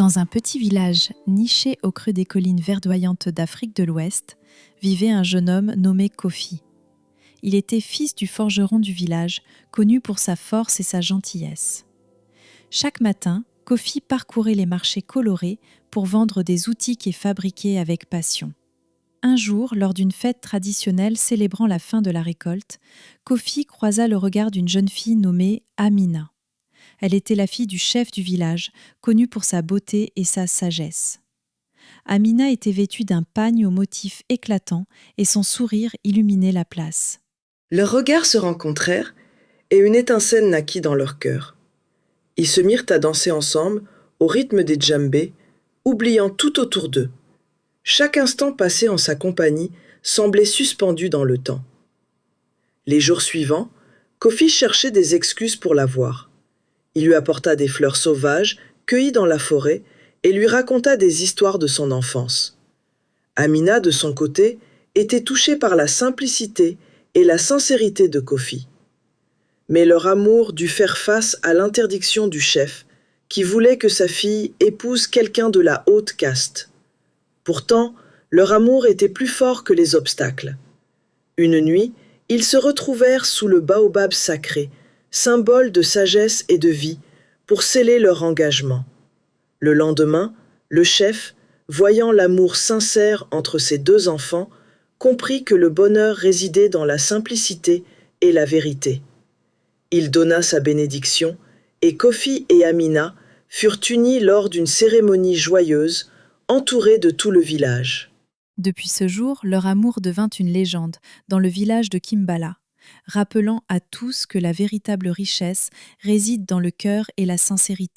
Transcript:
Dans un petit village niché au creux des collines verdoyantes d'Afrique de l'Ouest, vivait un jeune homme nommé Kofi. Il était fils du forgeron du village, connu pour sa force et sa gentillesse. Chaque matin, Kofi parcourait les marchés colorés pour vendre des outils qu'il fabriquait avec passion. Un jour, lors d'une fête traditionnelle célébrant la fin de la récolte, Kofi croisa le regard d'une jeune fille nommée Amina. Elle était la fille du chef du village, connue pour sa beauté et sa sagesse. Amina était vêtue d'un pagne aux motifs éclatants et son sourire illuminait la place. Leurs regards se rencontrèrent et une étincelle naquit dans leur cœur. Ils se mirent à danser ensemble au rythme des djembés, oubliant tout autour d'eux. Chaque instant passé en sa compagnie semblait suspendu dans le temps. Les jours suivants, Kofi cherchait des excuses pour la voir. Il lui apporta des fleurs sauvages cueillies dans la forêt et lui raconta des histoires de son enfance. Amina, de son côté, était touchée par la simplicité et la sincérité de Kofi. Mais leur amour dut faire face à l'interdiction du chef, qui voulait que sa fille épouse quelqu'un de la haute caste. Pourtant, leur amour était plus fort que les obstacles. Une nuit, ils se retrouvèrent sous le baobab sacré, symbole de sagesse et de vie, pour sceller leur engagement. Le lendemain, le chef, voyant l'amour sincère entre ses deux enfants, comprit que le bonheur résidait dans la simplicité et la vérité. Il donna sa bénédiction, et Kofi et Amina furent unis lors d'une cérémonie joyeuse, entourés de tout le village. Depuis ce jour, leur amour devint une légende dans le village de Kimbala, rappelant à tous que la véritable richesse réside dans le cœur et la sincérité.